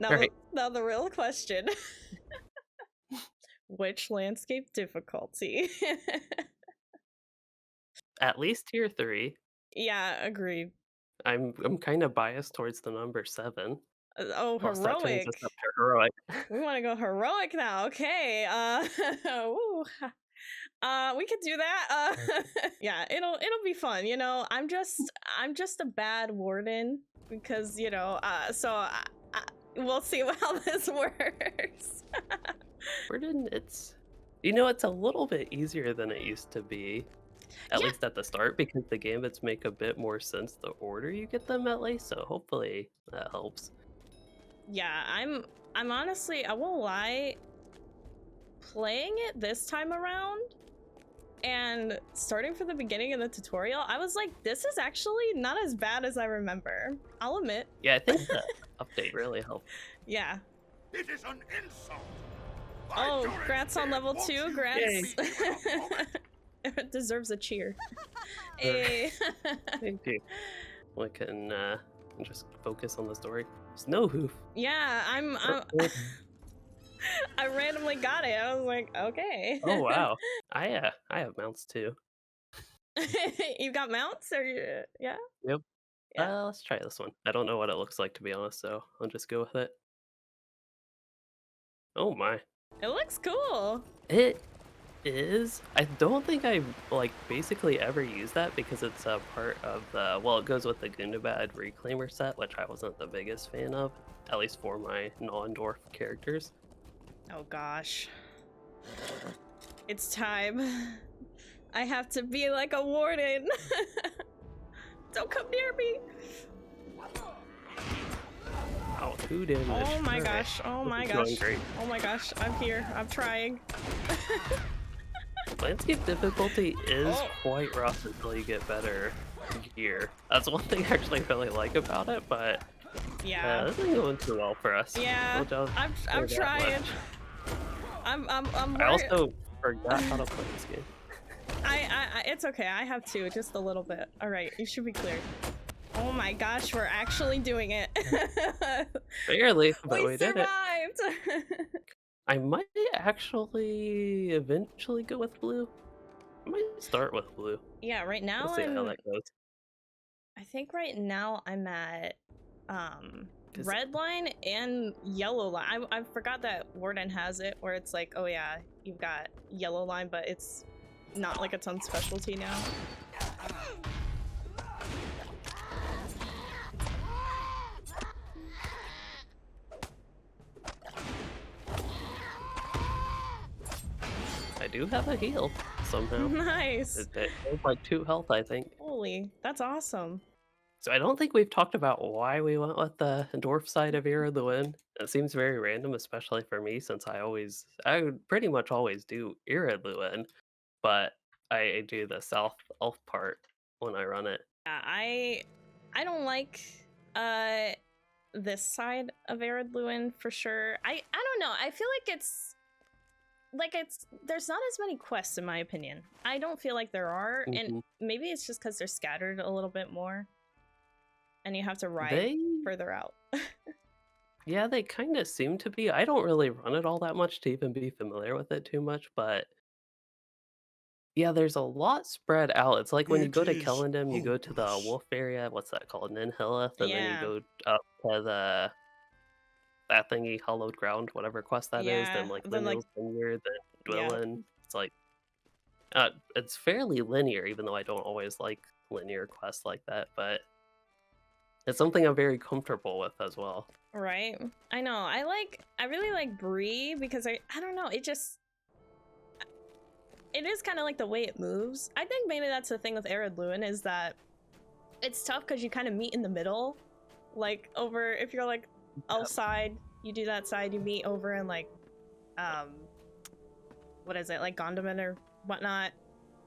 Now, Right. now the real question. Which landscape difficulty? At least tier 3. Yeah, agreed. I'm kind of biased towards the number 7. Oh, Plus that turns us heroic. up to heroic. We want to go heroic now. Okay. Ooh. We could do that. Yeah, it'll be fun. You know, I'm just a bad warden because, you know, we'll see how this works. Warden, it's it's a little bit easier than it used to be. At Yeah. least at the start, because the gambits make a bit more sense the order you get them at least, so hopefully that helps. Yeah, I'm honestly, I won't lie, playing it this time around and starting from the beginning of the tutorial, I was like, this is actually not as bad as I remember. I'll admit. Yeah, I think the update really helped. Yeah. It is an insult. Oh, Grant's on level 2. Grant's it deserves a cheer. Hey. Thank you. We can just focus on the story. Snow hoof. Yeah, I randomly got it. I was like, okay. Oh wow. I have mounts too. You got mounts or yeah? Yep. Yeah. Let's try this one. I don't know what it looks like, to be honest, so I'll just go with it. Oh my. It looks cool. It is. I don't think I basically ever used that because it's a part of the it goes with the Gundabad Reclaimer set, which I wasn't the biggest fan of, at least for my non-dwarf characters. Oh gosh. It's time. I have to be like a warden. Don't come near me. Oh, 2 damage. Oh my All gosh. right. Oh my This is gosh. going great. Oh my gosh. I'm here. I'm trying. Landscape difficulty is quite rough until you get better gear. That's one thing I actually really like about it, but yeah, this isn't going too well for us. Yeah, I'm trying. I also forgot how to play this game. It's okay. I have to, just a little bit. All right, you should be clear. Oh my gosh, we're actually doing it. Barely, but we did it. Survived. I might actually eventually go with blue. I might start with blue. Yeah, right now We'll see how that goes. I think right now I'm at red line and yellow line. I forgot that Warden has it where it's like, oh yeah, you've got yellow line, but it's not like its own specialty now. I do have a heal somehow. Nice. It feels like 2 health, I think. Holy, that's awesome. So I don't think we've talked about why we went with the dwarf side of Ered Luin. It seems very random, especially for me, since I pretty much always do Ered Luin, but I do the south elf part when I run it. Yeah, I don't like this side of Ered Luin for sure. I don't know. I feel like there's not as many quests in my opinion. I don't feel like there are, and maybe it's just because they're scattered a little bit more. And you have to ride further out. Yeah, they kind of seem to be. I don't really run it all that much to even be familiar with it too much, but yeah, there's a lot spread out. It's like when you go to Kellendam, you go to the wolf area. What's that called? Ninhillith, and then you go up to that thingy, hallowed ground, whatever quest that is. Then Lineal's Vineyard, then Dwellin. It's like it's fairly linear, even though I don't always like linear quests like that, but it's something I'm very comfortable with as well. Right. I know. I really like Bree because I don't know, it is kind of like the way it moves. I think maybe that's the thing with Ered Luin is that it's tough because you kind of meet in the middle. Like over, if you're like elf side, you do that side, you meet over in like, what is it? Like Gondaman or whatnot.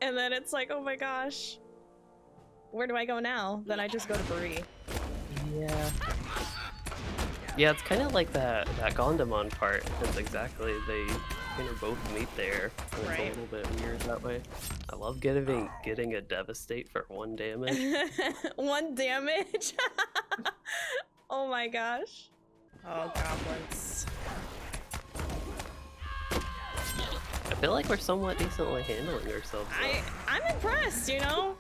And then it's like, oh my gosh, where do I go now? Then I just go to Bree. Yeah, it's kind of like that Gondamon part. It's exactly, they kind of both meet there. It's a little bit weird that way. I love getting a Devastate for 1 damage. 1 damage? Oh my gosh. Oh, goblins. I feel like we're somewhat decently handling ourselves. I'm impressed, you know?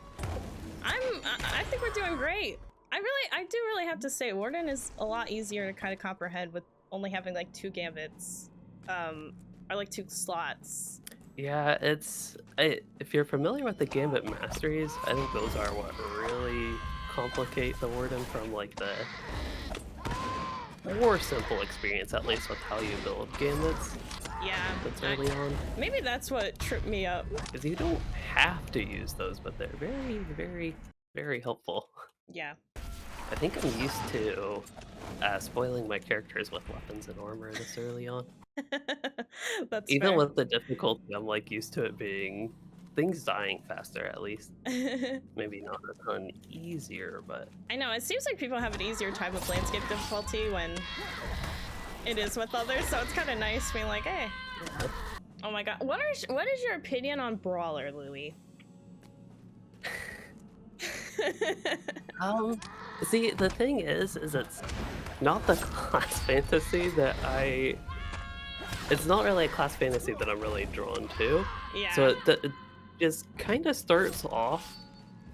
I think we're doing great. I do really have to say, Warden is a lot easier to kind of comprehend with only having like 2 gambits, or like 2 slots. Yeah, if you're familiar with the Gambit masteries, I think those are what really complicate the Warden from like the more simple experience, at least with how you build Gambits. Yeah. That's early on. Maybe that's what tripped me up. Because you don't have to use those, but they're very, very, very helpful. Yeah. I think I'm used to spoiling my characters with weapons and armor this early on. That's Even fair. with the difficulty, I'm like used to it being things dying faster at least. Maybe not a ton easier, but I know, it seems like people have an easier time with landscape difficulty when it is with others, so it's kind of nice being like, hey. yeah. Oh my god. What is your opinion on Brawler, Louey? See, the thing is it's not the class fantasy that it's not really a class fantasy that I'm really drawn to. Yeah. So it just kind of starts off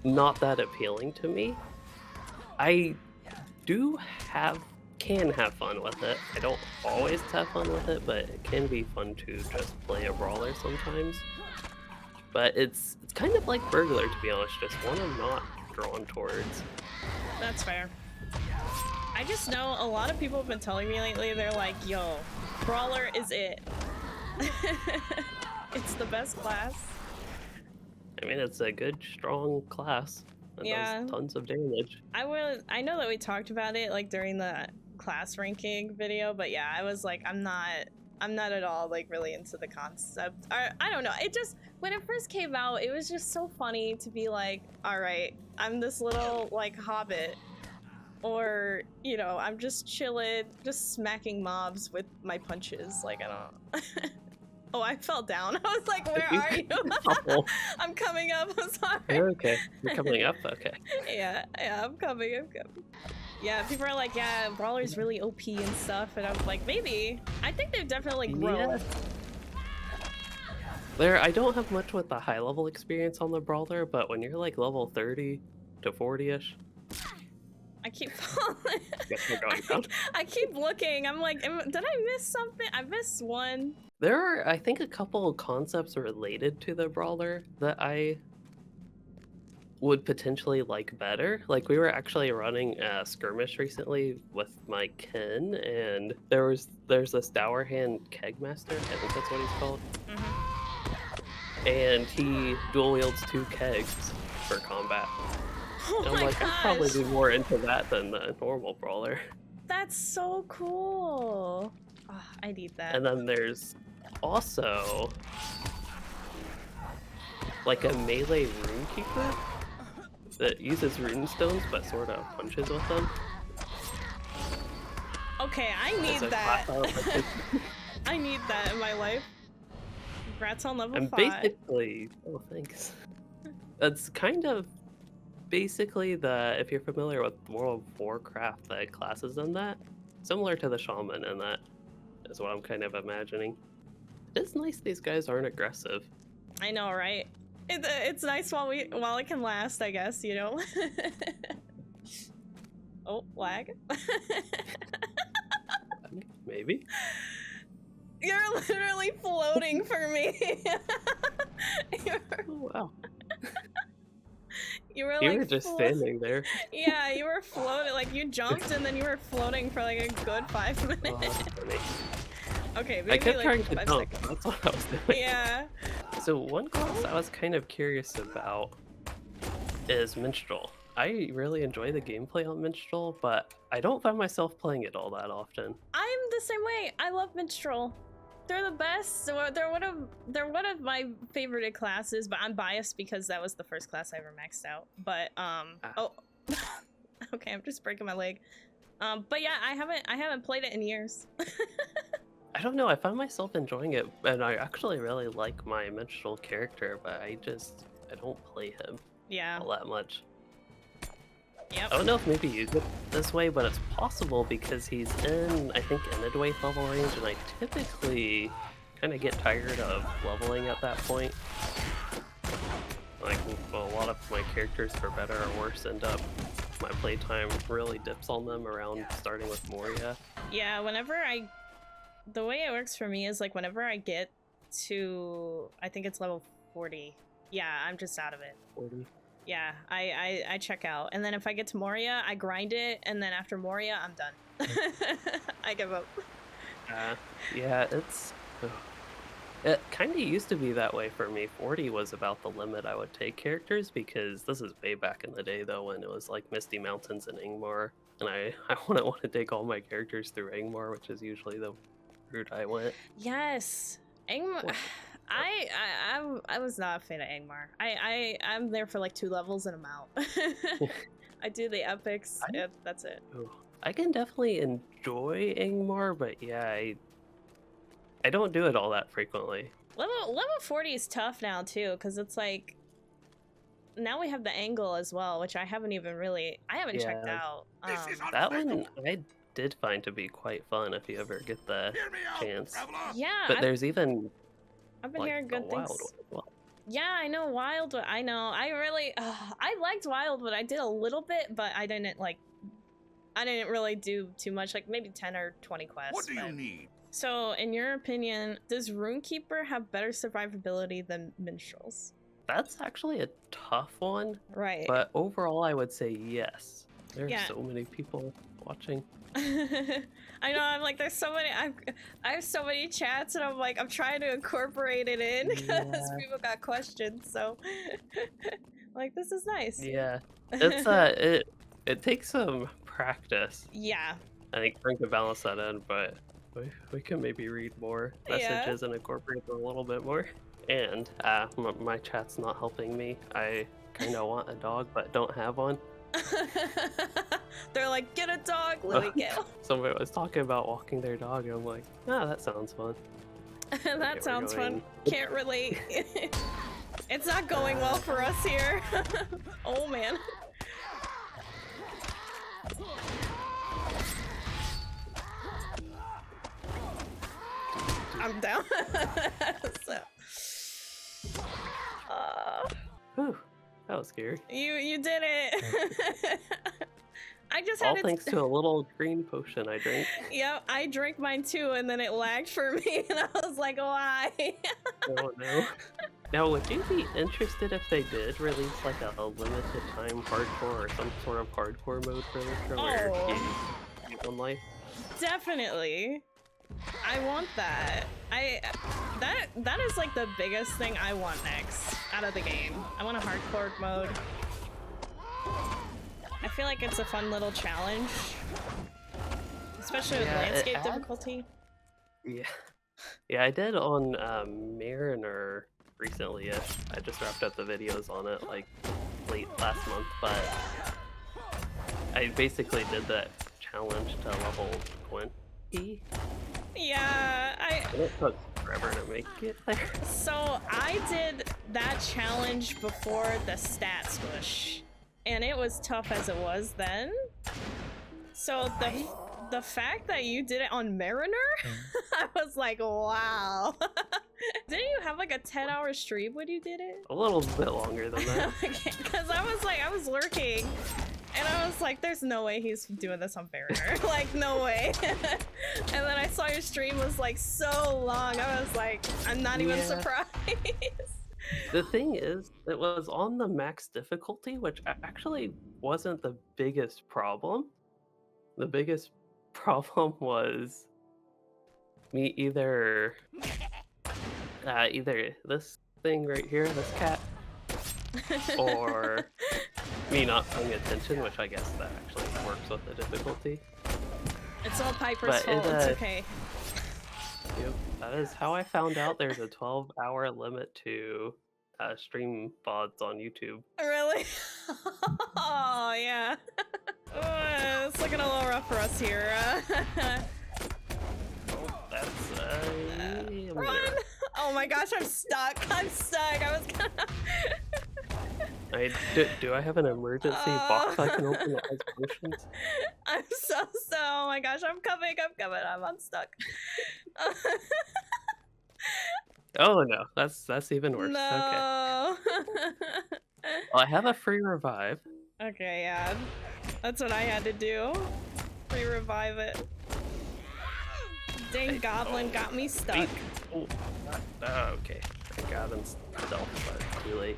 not that appealing to me. I can have fun with it. I don't always have fun with it, but it can be fun to just play a brawler sometimes. But it's kind of like Burglar, to be honest, just one I'm not drawn towards. That's fair. I just know a lot of people have been telling me lately, they're like, yo, Brawler is it. It's the best class. I mean, it's a good, strong class. It Yeah. does tons of damage. I know that we talked about it like during the class ranking video, but yeah, I was like, I'm not at all like really into the concept. I don't know. It just, when it first came out, it was just so funny to be like, all right, I'm this little like hobbit, or you know, I'm just chilling, just smacking mobs with my punches. Like, I don't. Oh, I fell down. I was like, where are you? Oh, I'm coming up. I'm sorry. you're okay. You're coming up? Okay. Yeah, I'm coming. Yeah, people are like, yeah, Brawler's really OP and stuff, and I'm like, maybe. I think they've definitely grown. Yeah. I don't have much with the high level experience on the Brawler, but when you're like level 30 to 40-ish, I keep falling. guess we're going down. I keep looking. I'm like, did I miss something? I missed one. There are, I think, a couple of concepts related to the Brawler that I would potentially like better. Like, we were actually running a skirmish recently with my kin, and there's this Dower Hand Kegmaster, I think that's what he's called. And he dual wields 2 kegs for combat. Oh And my I'm like, gosh. I'd probably be more into that than the normal Brawler. That's so cool. Oh, I need that. And then there's also like a melee Rune-Keeper that uses rune stones but sort of punches with them. Okay, I As need a that. class element. I need that in my life. Congrats on level And 5. basically, oh thanks. That's kind of basically if you're familiar with World of Warcraft, the classes in that, similar to the Shaman, and that is what I'm kind of imagining. It's nice these guys aren't aggressive. I know, right? It's nice while it can last, I guess, you know? Oh, lag. Maybe. You're literally floating for me. Oh, wow. You were You like were just standing there. Yeah, you were floating, like you jumped and then you were floating for like a good 5 minutes. Oh, that's funny. Okay, maybe I kept like trying to 5 jump. seconds. That's what I was doing. Yeah. So one class I was kind of curious about is Minstrel. I really enjoy the gameplay on Minstrel, but I don't find myself playing it all that often. I'm the same way. I love Minstrel. They're the best. They're one of my favorited classes, but I'm biased because that was the first class I ever maxed out. But oh, okay, I'm just breaking my leg. But yeah, I haven't played it in years. I don't know, I find myself enjoying it, and I actually really like my Minstrel character, but I don't play him Yeah. all that much. Yep. I don't know if maybe you use it this way, but it's possible because he's in, I think, Enedwaith level range, and I typically kind of get tired of leveling at that point. Like, well, a lot of my characters, for better or worse, end up, my playtime really dips on them around starting with Moria. Yeah, the way it works for me is like whenever I get to, I think it's level 40. Yeah, I'm just out of it. 40. Yeah, I check out. And then if I get to Moria, I grind it, and then after Moria, I'm done. I give up. Yeah, it kind of used to be that way for me. 40 was about the limit I would take characters, because this is way back in the day, though, when it was like Misty Mountains and Ingmar, and I wouldn't want to take all my characters through Ingmar, which is usually the route I went. Yes, Ingmar. I was not a fan of Ingmar. I'm there for like 2 levels and I'm out. I do the epics. That's it. I can definitely enjoy Ingmar, but yeah, I don't do it all that frequently. Level 40 is tough now too, because it's like now we have the angle as well, which I haven't checked out. That one I did find to be quite fun if you ever get the chance. Yeah, but there's even I've been like hearing good things. Wild one as well. Yeah, I know Wild. I know. I liked Wild, but I did a little bit, but I didn't really do too much, like maybe 10 or 20 quests. What do you need? So, in your opinion, does Rune-Keeper have better survivability than Minstrels? That's actually a tough one. Right. But overall, I would say yes. There Yeah. are so many people watching. I know, I'm like, there's so many, I have so many chats, and I'm like, I'm trying to incorporate it in, because people got questions, so, like, this is nice. Yeah. It's, it takes some practice. Yeah. I think Frank could balance that in, but we can maybe read more messages and incorporate them a little bit more. And my chat's not helping me. I kind of want a dog, but don't have one. They're like, get a dog, Louey, get one. Somebody was talking about walking their dog, and I'm like, that sounds fun. That sounds fun. Can't relate. It's not going well for us here. Oh man. I'm down. Whew, that was scary. You did it. I just had all thanks to a little green potion I drank. Yep, I drank mine too, and then it lagged for me, and I was like, why? Oh no. Now, would you be interested if they did release like a limited time hardcore or some sort of hardcore mode for this, where you keep on life? Definitely. I want that. That is like the biggest thing I want next out of the game. I want a hardcore mode. I feel like it's a fun little challenge, especially with landscape difficulty. Yeah, I did on Mariner recently. I just wrapped up the videos on it like late last month, but I basically did that challenge to level 20. Yeah, it took forever to make it there. So I did that challenge before the stat squish, and it was tough as it was then. So the fact that you did it on Mariner, I was like, wow. Didn't you have like a 10-hour stream when you did it? A little bit longer than that. Okay, because I was lurking, and I was like, there's no way he's doing this on Mariner. Like, no way. And then I saw your stream was like so long. I was like, I'm not even surprised. The thing is, it was on the max difficulty, which actually wasn't the biggest problem. The biggest problem was me either this thing right here, this cat, or me not paying attention, which I guess that actually works with the difficulty. It's all Piper's fault, it's okay. Yep, that is how I found out there's a 12-hour limit to stream VODs on YouTube. Really? Oh, yeah. It's looking a little rough for us here. That's run! Oh my gosh, I'm stuck. I'm stuck. I was gonna... Do I have an emergency box I can open that has potions? I'm so oh my gosh, I'm coming, I'm unstuck. Oh no, that's even worse. Okay. No. Well, I have a free revive. Okay, yeah. That's what I had to do. Re-revive it. Dang Hey, goblin oh, got me stuck. wait. Oh, okay. I got him stealth, but too late.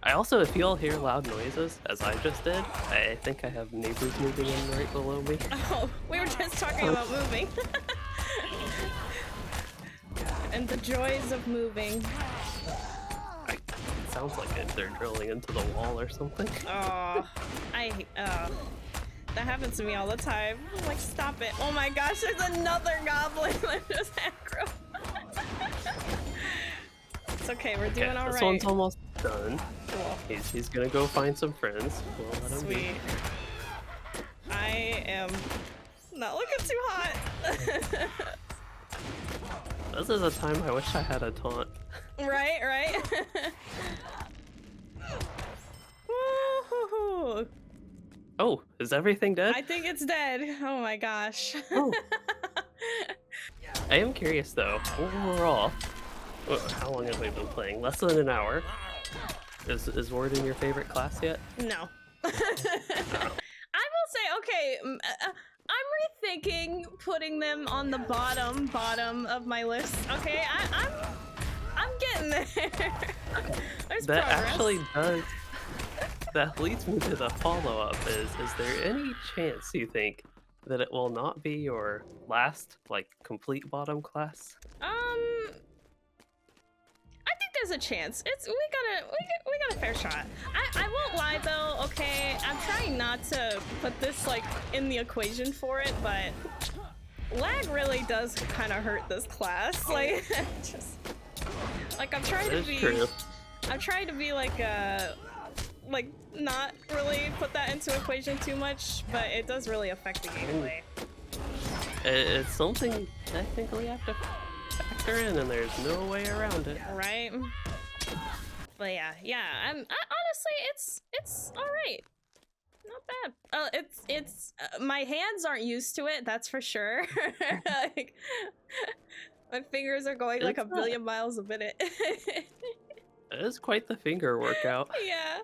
I also, if you all hear loud noises, as I just did, I think I have neighbors moving in right below me. Oh, we were just talking about moving. And the joys of moving. It sounds like they're drilling into the wall or something. Oh, that happens to me all the time. I'm like, stop it. Oh my gosh, there's another goblin that just aggro. It's okay, we're doing all right. This one's almost done. Cool. He's gonna go find some friends. We'll let him Sweet. I am not looking too hot. This is a time I wish I had a taunt. Right? Woo-hoo-hoo. Oh, is everything dead? I think it's dead. Oh my gosh. Oh. I am curious though, overall, how long have we been playing? Less than an hour. Is Warden your favorite class yet? No. I will say, okay, I'm rethinking putting them on the bottom of my list. Okay, I'm getting there. There's That progress. actually does. That leads me to the follow-up. Is there any chance you think that it will not be your last like complete bottom class? I think there's a chance. We got a fair shot. I won't lie though, okay? I'm trying not to put this like in the equation for it, but lag really does kind of hurt this class. Like just like I'm trying to be True. I'm trying to be like not really put that into equation too much, but it does really affect the gameplay. It's something technically you have to factor in, and there's no way around it. Right? But yeah. Honestly, it's all right. Not bad. It's my hands aren't used to it. That's for sure. Like, my fingers are going like a billion miles a minute. It is quite the finger workout. Yeah.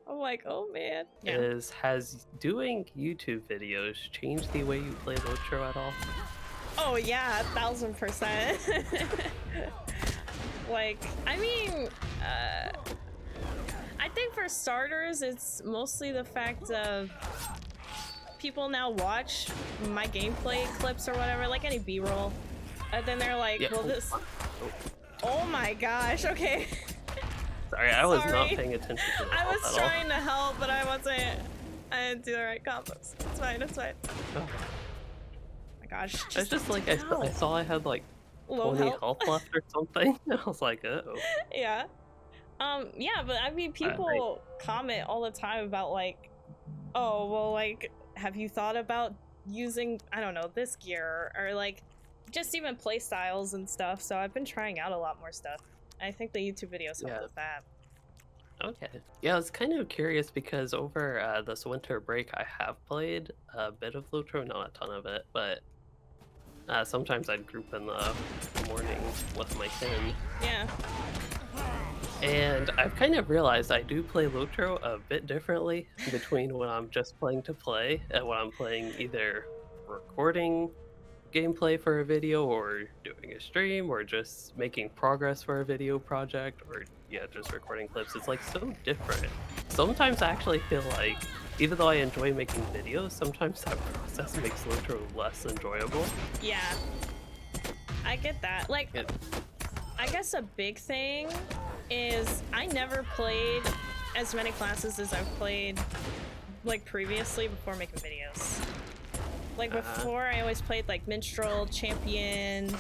I'm like, oh man. Yeah. Has doing YouTube videos changed the way you play LOTRO at all? Oh yeah, 1000%. Like, I mean, I think for starters, it's mostly the fact of people now watch my gameplay clips or whatever, like any B-roll, and then they're like, yeah. well, this. Oh my gosh. Okay. Sorry, I was not paying attention to that. I was trying to help, but I didn't do the right combos. It's fine. Oh my gosh. It's just like I saw I had like low 20 health left or something. I was like, uh-oh. Yeah. Yeah, but I mean, people comment all the time about like, oh, well, like, have you thought about using, I don't know, this gear or like just even play styles and stuff. So I've been trying out a lot more stuff. I think the YouTube videos help with that. Okay. Yeah, I was kind of curious because over this winter break, I have played a bit of LOTRO, not a ton of it, but sometimes I'd group in the morning with my kin. Yeah. And I've kind of realized I do play LOTRO a bit differently between when I'm just playing to play and when I'm playing either recording gameplay for a video or doing a stream or just making progress for a video project or just recording clips. It's like so different. Sometimes I actually feel like even though I enjoy making videos, sometimes that process makes LOTRO less enjoyable. Yeah, I get that. Like, I guess a big thing is I never played as many classes as I've played like previously before making videos. Like before, I always played like Minstrel, Champion,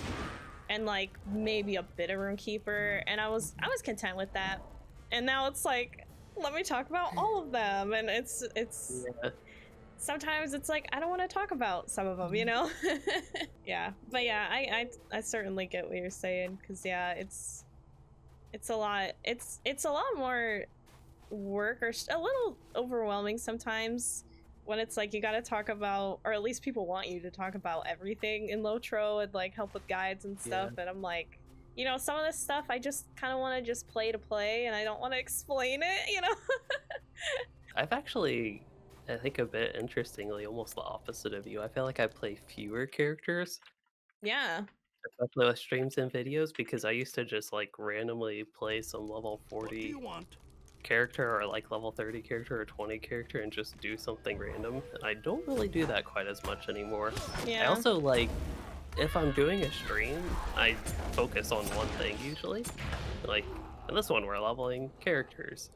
and like maybe a bit of Rune-Keeper, and I was content with that. And now it's like, let me talk about all of them, and it's sometimes it's like I don't want to talk about some of them, you know? Yeah, but yeah, I certainly get what you're saying, because yeah, it's a lot. It's a lot more work or a little overwhelming sometimes when it's like you gotta talk about, or at least people want you to talk about everything in LOTRO and like help with guides and stuff. Yeah. And I'm like, you know, some of this stuff I just kind of want to just play to play and I don't want to explain it, you know? I've actually, I think a bit interestingly, almost the opposite of you. I feel like I play fewer characters, Yeah. especially with streams and videos, because I used to just like randomly play some level What do 40 you want? character or like level 30 character or 20 character and just do something random. And I don't really do that quite as much anymore. I Yeah. also like, if I'm doing a stream, I focus on one thing usually. Like, in this one we're leveling characters.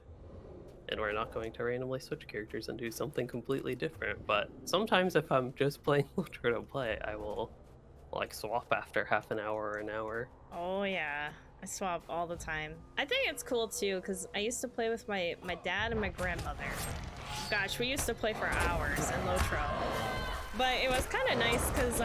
And we're not going to randomly switch characters and do something completely different. But sometimes if I'm just playing LOTRO to play, I will like swap after half an hour or an hour. Oh yeah, I swap all the time. I think it's cool too because I used to play with my dad and my grandmother. Gosh, we used to play for hours in LOTRO. But it was kind of nice because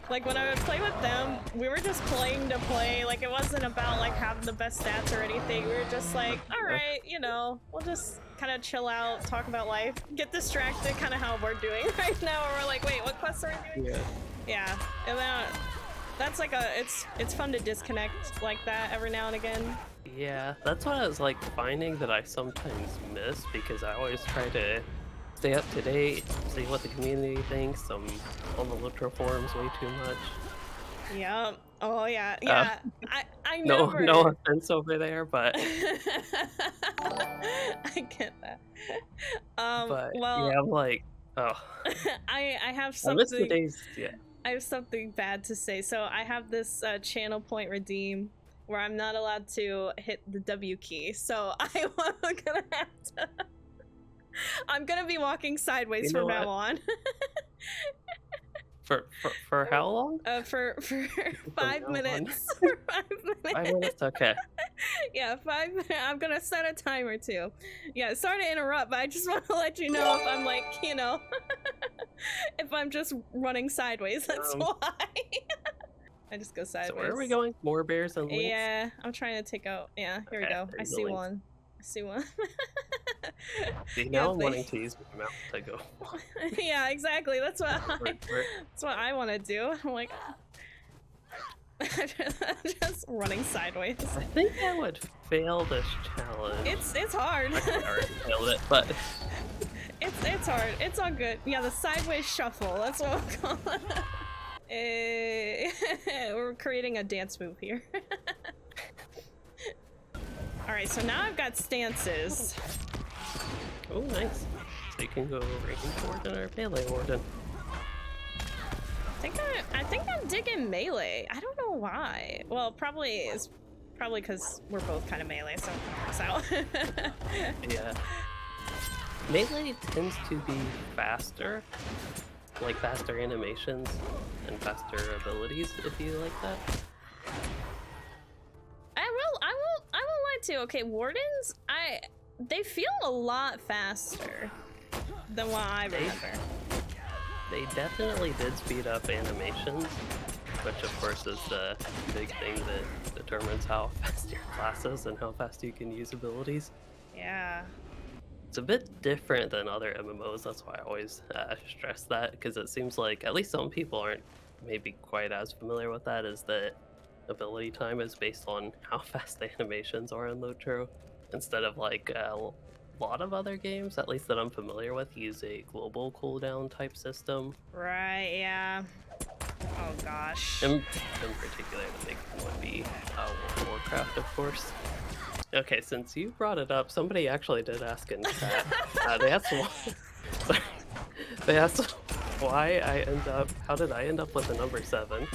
like when I would play with them, we were just playing to play. Like it wasn't about like having the best stats or anything. We were just like, all right, you know, we'll just kind of chill out, talk about life, get distracted, kind of how we're doing right now. Where we're like, wait, what quest are we doing? Yeah. Yeah, and then that's like it's fun to disconnect like that every now and again. Yeah, that's what I was like finding that I sometimes miss because I always try to stay up to date, see what the community thinks. I'm on the LOTRO forums way too much. Yep. Oh yeah, yeah. I No, never. no offense over there, but I get that. but Well, yeah, I'm like, oh, I have I miss the something. days. Yeah, I have something bad to say. So I have this channel point redeem where I'm not allowed to hit the W key. So I'm gonna have to. I'm gonna be walking sideways You know from now what? on. for how long? For From 5 now on? minutes. For 5 minutes. 5 minutes. Okay. Yeah, 5 minutes. I'm gonna set a timer too. Yeah, sorry to interrupt, but I just want to let you know if I'm like, you know, if I'm just running sideways. That's why. I just go sideways. So where are we going? More bears and links? Yeah, I'm trying to take out. Yeah, here we Okay, go. I there's the see links. one. I see one. See, Yeah, now I'm they- wanting to use my mouth to go. Yeah, exactly. That's what Where- that's what I want to do. I'm like, just running sideways. I think I would fail this challenge. It's hard. I already failed it, but It's hard. It's all good. Yeah, the sideways shuffle. That's what we'll call it. We're creating a dance move here. All right, so now I've got stances. oh, nice. So you can go Range Warden or Melee Warden. I think I'm digging melee. I don't know why. Well, probably because we're both kind of melee, so it works out. Yeah. Melee tends to be faster, like faster animations and faster abilities, if you like that. I won't lie to you. Okay, wardens, they feel a lot faster than what I remember. They definitely did speed up animations, which of course is the big thing that determines how fast your class is and how fast you can use abilities. Yeah. It's a bit different than other MMOs, that's why I always stress that, because it seems like at least some people aren't maybe quite as familiar with that, is that ability time is based on how fast the animations are in LOTRO, instead of like a lot of other games, at least that I'm familiar with, use a global cooldown type system. Right, yeah. Oh gosh. In particular, the big one would be World of Warcraft, of course. Okay, since you brought it up, somebody actually did ask in chat. They asked why. Sorry. They asked why how did I end up with the number 7?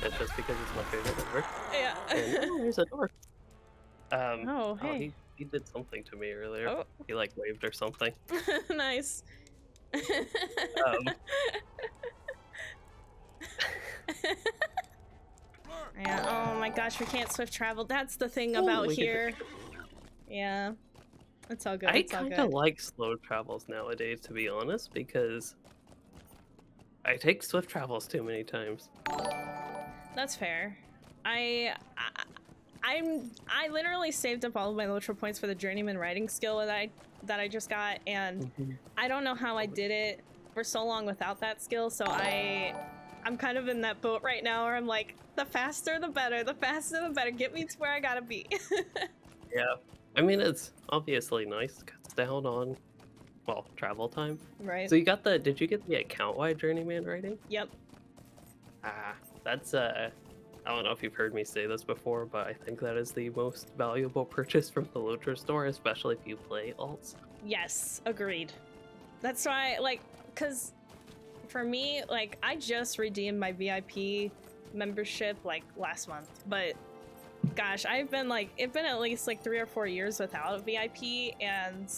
It's just because it's my favorite number. Yeah. And there's a door. Oh, hey. He did something to me earlier. Oh. He like waved or something. Nice. Yeah, oh my gosh, we can't swift travel. That's the thing about we can here. Yeah. It's all good. I It's all kind good. of like slow travels nowadays, to be honest, because I take swift travels too many times. That's fair. I literally saved up all of my LOTRO points for the journeyman writing skill that I just got, and I don't know how I did it for so long without that skill, so I'm kind of in that boat right now where I'm like, the faster the better, the faster the better, get me to where I gotta be. Yeah. I mean, it's obviously nice, cuts down on, well, travel time. Right. So you got the, did you get the account-wide journeyman writing? Yep. Ah, that's, I don't know if you've heard me say this before, but I think that is the most valuable purchase from the LOTRO store, especially if you play alts. Yes, agreed. That's why, like, because for me, like, I just redeemed my VIP membership, like, last month, but gosh, I've been, like, it's been at least, like, 3 or 4 years without a VIP, and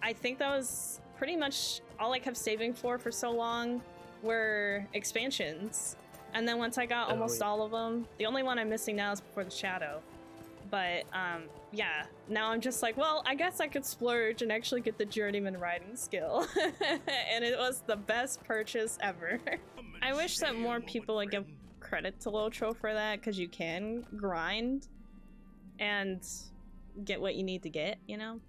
I think that was pretty much all I kept saving for so long were expansions. And then once I got almost all of them, the only one I'm missing now is Before the Shadow. But, yeah, now I'm just like, well, I guess I could splurge and actually get the journeyman riding skill. And it was the best purchase ever. I wish that more people would give credit to LOTRO for that, because you can grind and get what you need to get, you know?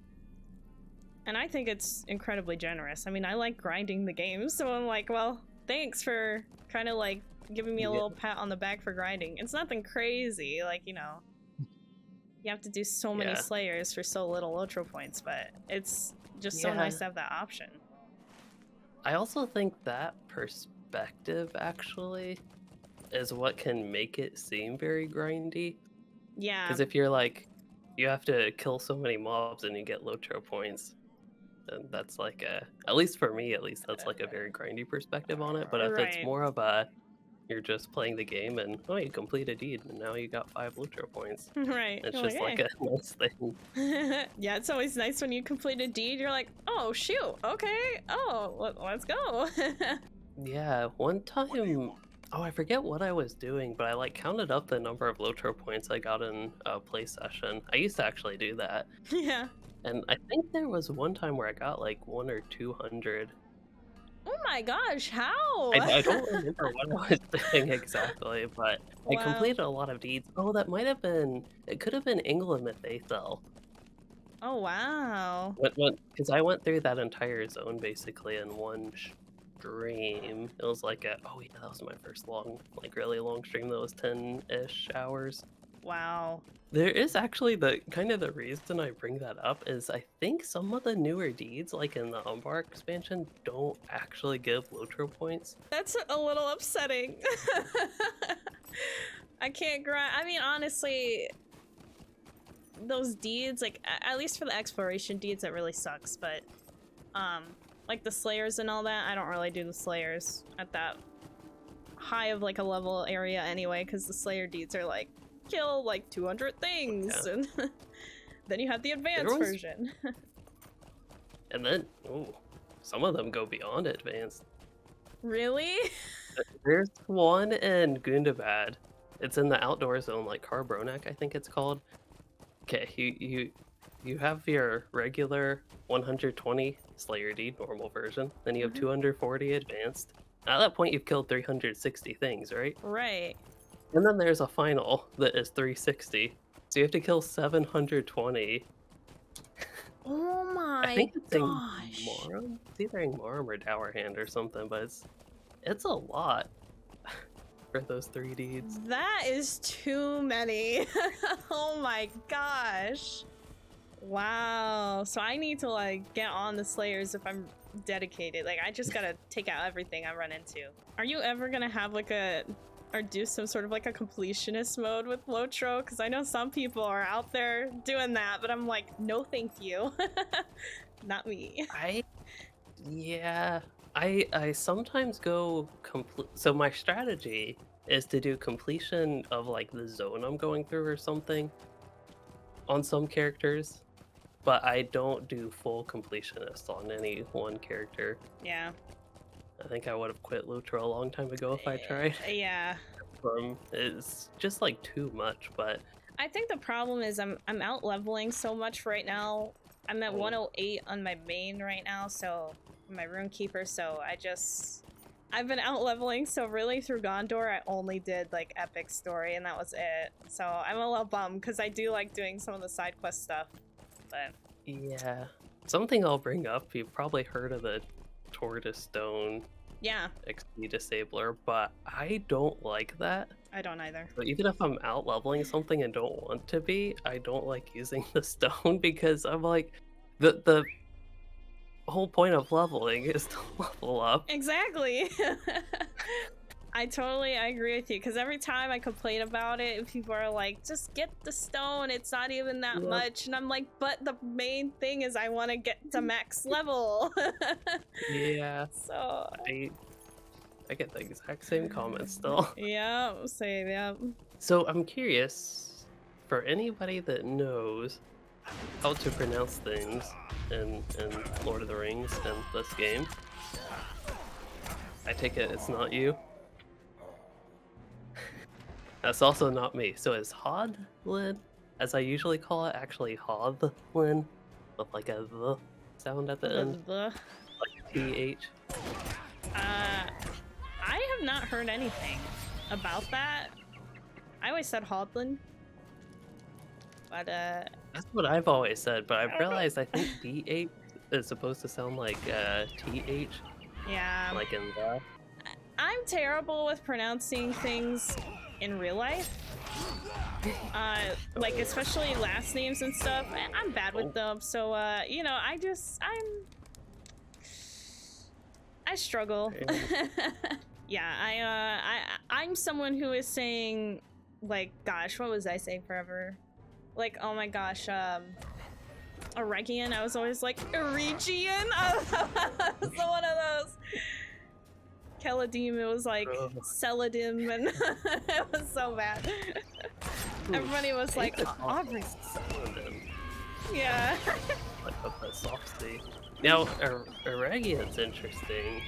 And I think it's incredibly generous. I mean, I like grinding the game, so I'm like, well, thanks for kind of like giving me a little pat on the back for grinding. It's nothing crazy, like, you know, you have to do so many slayers for so little LOTRO points, but it's just so nice to have that option. I also think that perspective actually is what can make it seem very grindy. Yeah. Because if you're like, you have to kill so many mobs and you get LOTRO points, then that's like a, at least for me, at least that's like a very grindy perspective on it. But if it's more of a, you're just playing the game and, oh, you complete a deed and now you got 5 LOTRO points. Right. It's just like a nice thing. Yeah, it's always nice when you complete a deed, you're like, oh, shoot, okay, oh, let's go. Yeah, one time, oh, I forget what I was doing, but I like counted up the number of LOTRO points I got in a play session. I used to actually do that. Yeah. And I think there was one time where I got like 100 or 200. Oh my gosh, how? I don't remember what I was doing exactly, but I completed a lot of deeds. Oh, that might have been, it could have been England though. Oh, wow. Because I went through that entire zone basically in one stream. It was like a, oh yeah, that was my first long, like really long stream that was 10-ish hours. Wow. There is actually the kind of the reason I bring that up is I think some of the newer deeds, like in the Umbar expansion, don't actually give LOTRO points. That's a little upsetting. I can't grind. I mean, honestly, those deeds, like, at least for the exploration deeds, it really sucks. But, like the Slayers and all that, I don't really do the Slayers at that high of like a level area anyway, because the Slayer deeds are like, kill like 200 things, and then you have the advanced version. And then, ooh, some of them go beyond advanced. Really? There's one in Gundabad. It's in the outdoor zone, like Carbronak, I think it's called. Okay, you have your regular 120 Slayer deed, normal version. Then you have 240 advanced. At that point, you've killed 360 things, right? Right. And then there's a final that is 360. So you have to kill 720. Oh my I think it's gosh. in Morum. It's either in Morum or Dower Hand or something, but it's a lot for those 3 deeds. That is too many. Oh my gosh. Wow. So I need to like get on the Slayers if I'm dedicated. Like I just gotta take out everything I run into. Are you ever gonna have like or do some sort of like a completionist mode with LOTRO? Because I know some people are out there doing that, but I'm like, no thank you. Not me. I sometimes go so my strategy is to do completion of like the zone I'm going through or something on some characters, but I don't do full completionist on any one character. Yeah. I think I would have quit LOTRO a long time ago if I tried. Yeah. It's just like too much, but I think the problem is I'm out leveling so much right now. I'm at 108 on my main right now, so my Rune-Keeper, so I've been out leveling, so really through Gondor, I only did like epic story, and that was it. So I'm a little bummed because I do like doing some of the side quest stuff, but Yeah. Something I'll bring up, you've probably heard of the Tortoise Stone yeah, XP disabler, but I don't like that. I don't either. So even if I'm out leveling something and don't want to be, I don't like using the stone because I'm like, the whole point of leveling is to level up. Exactly. I agree with you because every time I complain about it, people are like, just get the stone, it's not even that much, and I'm like, but the main thing is I want to get to max level. Yeah. So I get the exact same comments still. yeah, same, yeah. So I'm curious, for anybody that knows how to pronounce things in Lord of the Rings and this game, I take it it's not you. That's also not me. So is Hodlin, as I usually call it, actually Hodlin, with like a the sound at the end, like a TH? I have not heard anything about that. I always said Hodlin, but That's what I've always said, but I've realized I think DH is supposed to sound like TH, yeah. like in the. I'm terrible with pronouncing things in real life. Like especially last names and stuff. I'm bad with them, so you know, I struggle. Yeah, I'm someone who is saying, like, gosh, what was I saying forever? Like, oh my gosh, Eregian. I was always like Eregian. So one of those. Keladim, it was like Celadim, and it was so bad. Everybody was like, Aubrey's Celadim. Yeah. Like a soft C. Now, Eregian's interesting.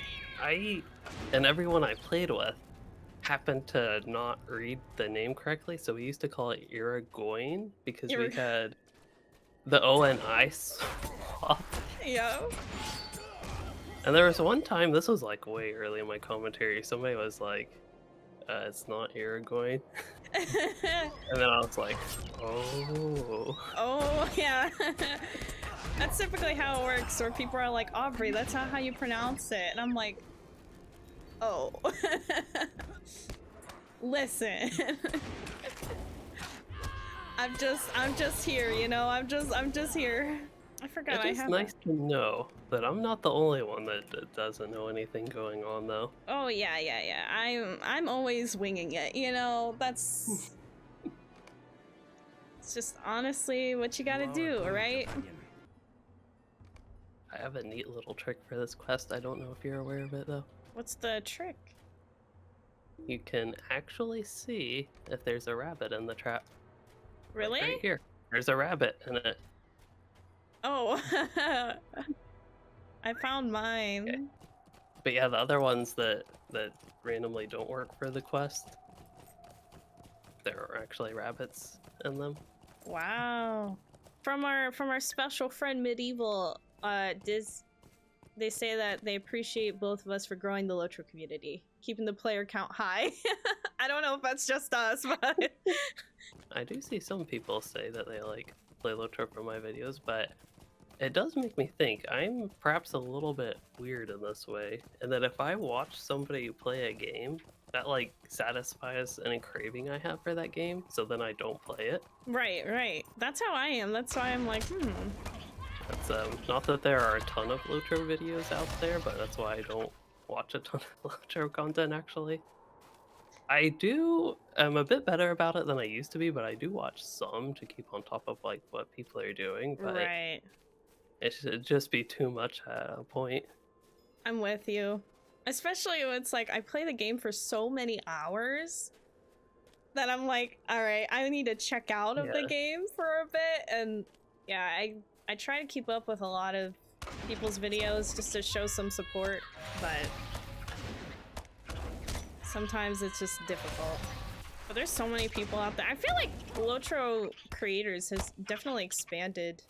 And everyone I played with happened to not read the name correctly, so we used to call it Iragoin because we had the O and I swap. Yeah. And there was one time, this was like way early in my commentary, somebody was like, it's not Iragoin. And then I was like, oh. Oh, yeah. That's typically how it works, where people are like, Aubrey, that's not how you pronounce it. And I'm like, oh. Listen. I'm just here, you know? I'm just here. I forgot I have. It's nice to know that I'm not the only one that doesn't know anything going on, though. Oh yeah. I'm always winging it, you know? That's it's just honestly what you gotta do, right? I have a neat little trick for this quest. I don't know if you're aware of it, though. What's the trick? You can actually see if there's a rabbit in the trap. Really? Right here. There's a rabbit in it. Oh. I found mine. Okay. But yeah, the other ones that randomly don't work for the quest, there are actually rabbits in them. Wow. From our special friend Medieval, they say that they appreciate both of us for growing the LOTRO community, keeping the player count high. I don't know if that's just us, but I do see some people say that they like play LOTRO for my videos, but it does make me think I'm perhaps a little bit weird in this way, and that if I watch somebody play a game, that like satisfies any craving I have for that game, so then I don't play it. Right. That's how I am. That's why I'm like, That's not that there are a ton of LOTRO videos out there, but that's why I don't watch a ton of LOTRO content actually. I'm a bit better about it than I used to be, but I do watch some to keep on top of like what people are doing, but right. It should just be too much at a point. I'm with you. Especially when it's like I play the game for so many hours that I'm like, all right, I need to check out of the game for a bit. And yeah, I try to keep up with a lot of people's videos just to show some support, but sometimes it's just difficult. But there's so many people out there. I feel like LOTRO creators has definitely expanded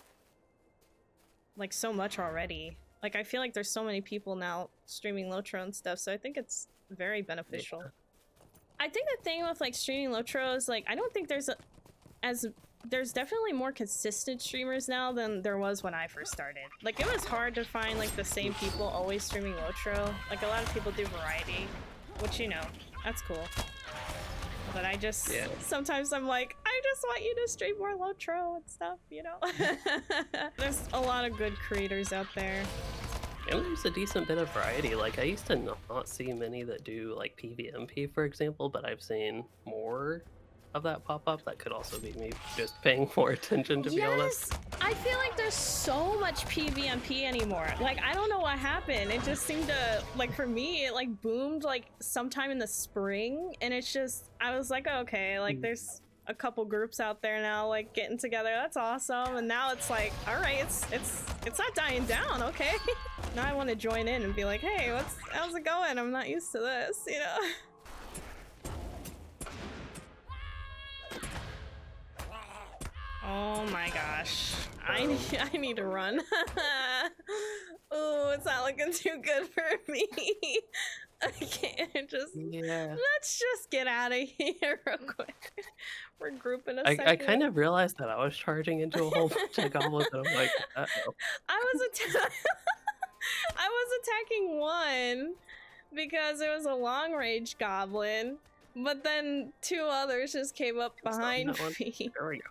like so much already. Like, I feel like there's so many people now streaming LOTRO and stuff, so I think it's very beneficial. Yeah. I think the thing with like streaming LOTRO is like I don't think there's there's definitely more consistent streamers now than there was when I first started. Like, it was hard to find like the same people always streaming LOTRO. Like, a lot of people do variety, which, you know, that's cool. But I just, sometimes I'm like, I just want you to stream more LOTRO and stuff, you know? There's a lot of good creators out there. And there's a decent bit of variety. Like, I used to not see many that do like PvMP, for example, but I've seen more of that pop up. That could also be me just paying more attention, to be honest. I feel like there's so much PvMP anymore. Like, I don't know what happened. It just seemed to, like, for me, it like boomed like sometime in the spring, and it's just, I was like, okay, like there's a couple groups out there now like getting together. That's awesome. And now it's like, all right, it's not dying down. Okay. Now I want to join in and be like, hey, how's it going? I'm not used to this, you know. Oh my gosh. I need to run. Oh, it's not looking too good for me. I can't just... Let's just get out of here real quick. We're grouping a second. I kind of realized that I was charging into a whole bunch of goblins, and I'm like, uh-oh. I was attacking one because it was a long range goblin, but then two others just came up behind me. There we go.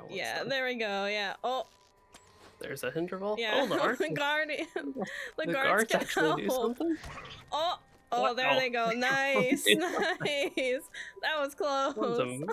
Yeah, there we go. Yeah. Oh, there's a Hinderval. Yeah. Oh, the arts. The guardian. The guards actually do something. Oh, there they go. Nice, nice. That was close. That was amazing.